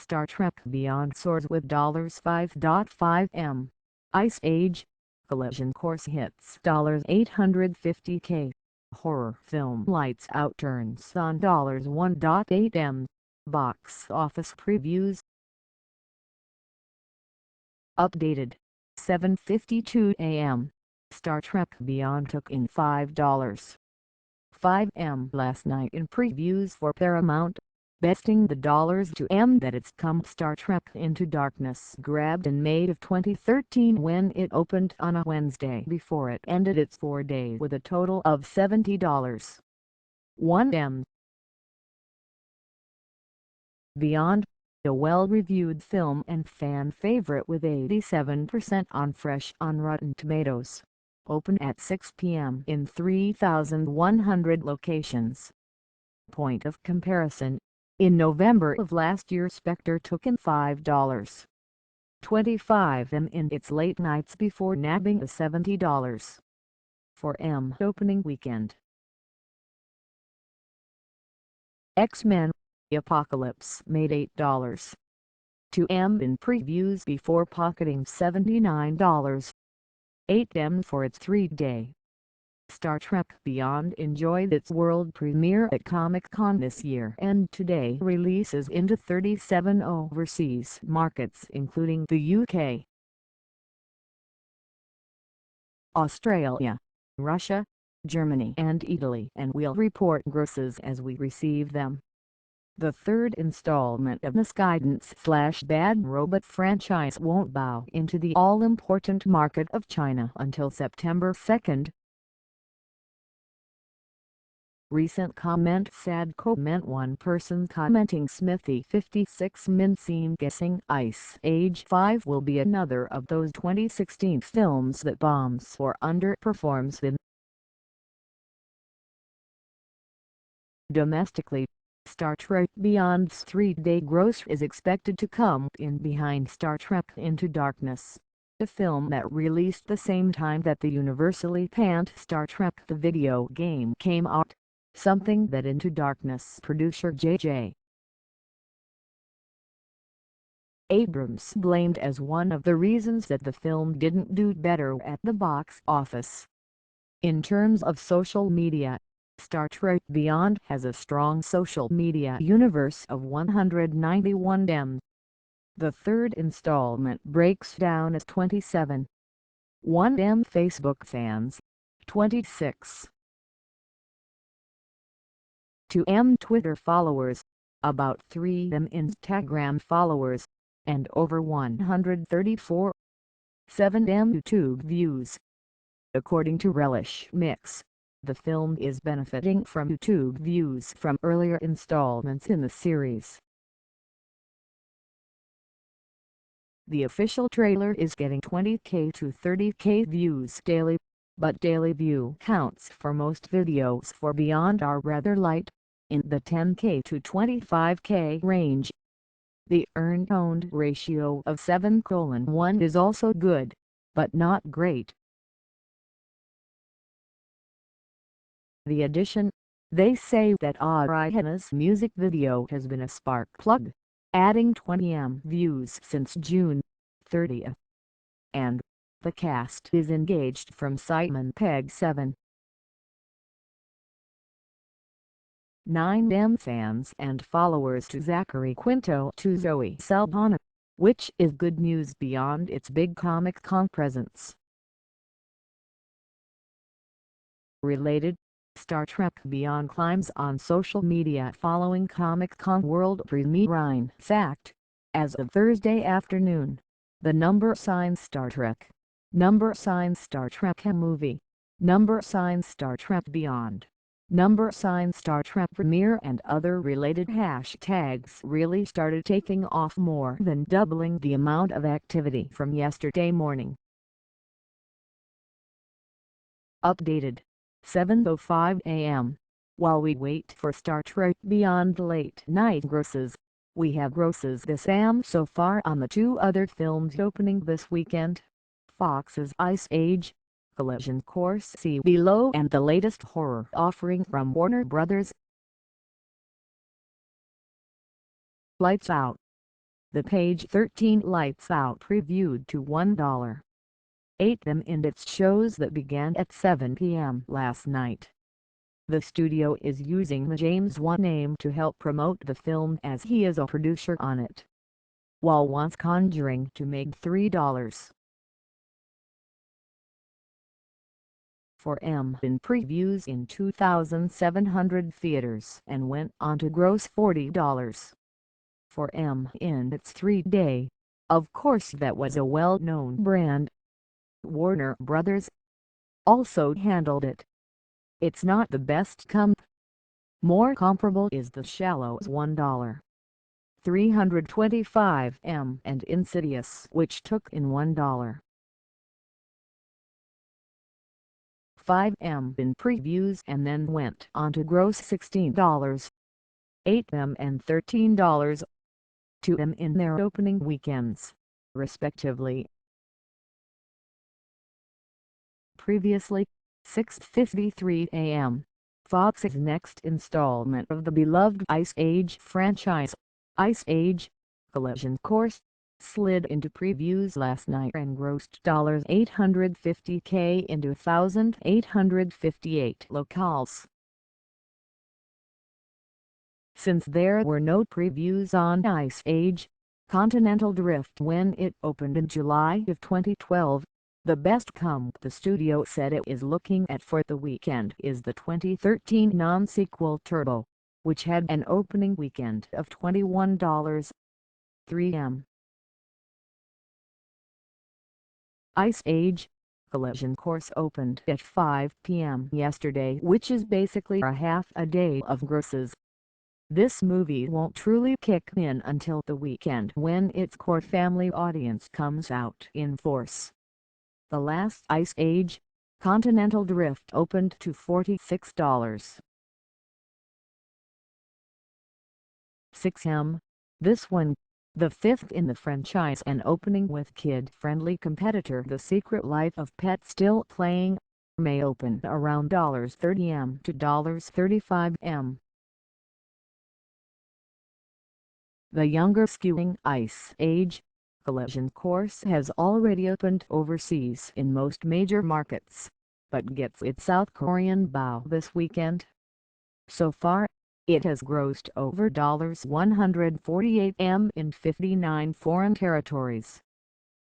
Star Trek Beyond soars with $5.5 m. Ice Age Collision Course hits $850K. Horror film Lights Out turns on $1.8m. Box office previews. Updated 7:52 a.m. Star Trek Beyond took in $5.5m last night in previews for Paramount, besting the $2m that its come. Star Trek Into Darkness grabbed in May of 2013 when it opened on a Wednesday before it ended its 4 days with a total of $70.1m. Beyond, a well-reviewed film and fan favorite with 87% on Fresh on Rotten Tomatoes, opened at 6 p.m. in 3,100 locations. Point of comparison: in November of last year Spectre took in $5.25m in its late nights before nabbing a $70.4m opening weekend. X-Men Apocalypse made $8.2m in previews before pocketing $79.8m for its 3-day. Star Trek Beyond enjoyed its world premiere at Comic-Con this year and today releases into 37 overseas markets including the UK, Australia, Russia, Germany and Italy, and we'll report grosses as we receive them. The third installment of this Guidance/Bad Robot franchise won't bow into the all-important market of China until September 2nd. Recent comment: sad comment. One person commenting Smithy 56 min seen guessing Ice Age 5 will be another of those 2016 films that bombs or underperforms in. Domestically, Star Trek Beyond's 3-day gross is expected to come in behind Star Trek Into Darkness, a film that released the same time that the universally panned Star Trek the video game came out, something that Into Darkness producer J.J. Abrams blamed as one of the reasons that the film didn't do better at the box office. In terms of social media, Star Trek Beyond has a strong social media universe of 191m. The third installment breaks down as 27.1m Facebook fans, 26.2m Twitter followers, about 3m Instagram followers, and over 134.7m YouTube views. According to Relish Mix, the film is benefiting from YouTube views from earlier installments in the series. The official trailer is getting 20k to 30k views daily, but daily view counts for most videos for Beyond are rather light, in the 10k to 25k range. The earned-owned ratio of 7:1 is also good, but not great. The addition, they say that Ariana's music video has been a spark plug, adding 20m views since June 30th. And the cast is engaged from Simon Pegg 7.9m fans and followers to Zachary Quinto to Zoe Saldana, which is good news beyond its big Comic-Con presence. Related, Star Trek Beyond climbs on social media following Comic-Con world premiere. In fact, as of Thursday afternoon, the #Star Trek, #Star Trek movie, #Star Trek Beyond, #Star Trek premiere and other related hashtags really started taking off, more than doubling the amount of activity from yesterday morning. Updated 7:05 a.m. While we wait for Star Trek Beyond late night grosses, we have grosses this am so far on the 2 other films opening this weekend: Fox's Ice Age, Collision Course See Below, and the latest horror offering from Warner Brothers, Lights Out. The Page 13 Lights Out previewed to $1.08 in its shows that began at 7 p.m. last night. The studio is using the James Wan name to help promote the film as he is a producer on it, while once conjuring to make $3 for M in previews in 2,700 theaters and went on to gross $40 for M in its 3-day. Of course that was a well-known brand. Warner Brothers also handled it. It's not the best comp. More comparable is The Shallow's $1.325 and Insidious, which took in $1.05 in previews and then went on to gross $16.08 and $13.02 in their opening weekends, respectively. Previously, 6:53 a.m., Fox's next installment of the beloved Ice Age franchise, Ice Age: Collision Course, slid into previews last night and grossed $850K into 1,858 locales. Since there were no previews on Ice Age: Continental Drift when it opened in July of 2012, the best comp the studio said it is looking at for the weekend is the 2013 non-sequel Turbo, which had an opening weekend of $21.03. Ice Age: Collision Course opened at 5 p.m. yesterday, which is basically a half a day of grosses. This movie won't truly kick in until the weekend when its core family audience comes out in force. The last Ice Age: Continental Drift opened to $46.06. This one, the fifth in the franchise and opening with kid-friendly competitor The Secret Life of Pets still playing, may open around $30 to $35. The younger skewing Ice Age: Collision Course has already opened overseas in most major markets, but gets its South Korean bow this weekend. So far, it has grossed over $148 in 59 foreign territories.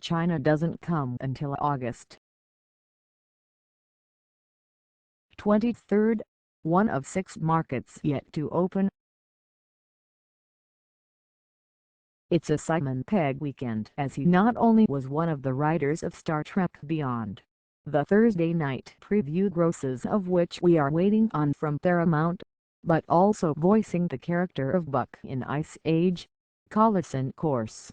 China doesn't come until August 23rd, one of 6 markets yet to open. It's a Simon Pegg weekend, as he not only was one of the writers of Star Trek Beyond, the Thursday night preview grosses of which we are waiting on from Paramount, but also voicing the character of Buck in Ice Age: Collision Course.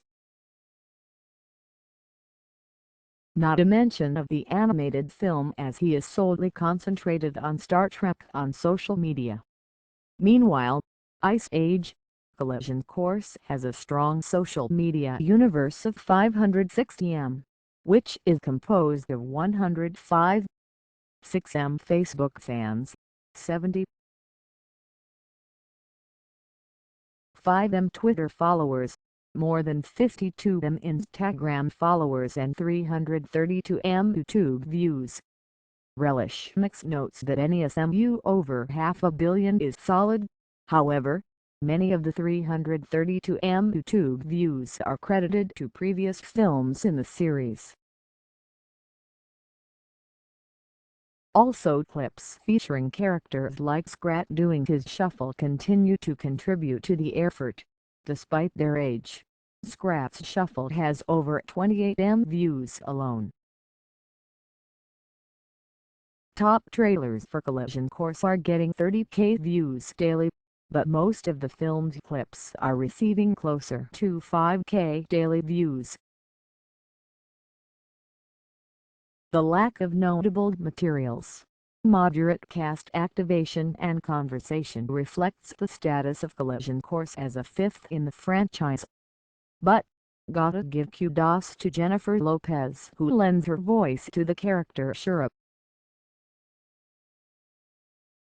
Not a mention of the animated film, as he is solely concentrated on Star Trek on social media. Meanwhile, Ice Age: Collision Course has a strong social media universe of 560M, which is composed of 105.6M Facebook fans, 70.5M Twitter followers, more than 52M Instagram followers and 332M YouTube views. Relish Mix notes that any SMU over $500 million is solid. However, many of the 332M YouTube views are credited to previous films in the series. Also, clips featuring characters like Scrat doing his shuffle continue to contribute to the effort, despite their age. Scrat's shuffle has over 28M views alone. Top trailers for Collision Course are getting 30K views daily, but most of the film's clips are receiving closer to 5K daily views. The lack of notable materials, moderate cast activation and conversation reflects the status of Collision Course as a fifth in the franchise. But, gotta give kudos to Jennifer Lopez, who lends her voice to the character Shura.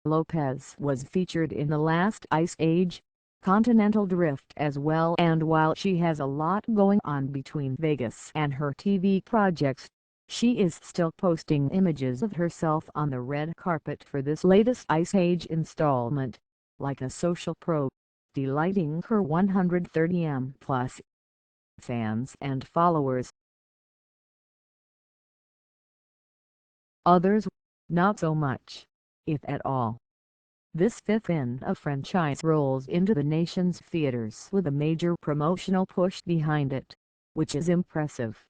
Lopez was featured in the last Ice Age: continental drift as well, and while she has a lot going on between Vegas and her TV projects, she is still posting images of herself on the red carpet for this latest Ice Age installment, like a social pro, delighting her 130M+ fans and followers. Others, not so much, if at all. This fifth in a franchise rolls into the nation's theaters with a major promotional push behind it, which is impressive.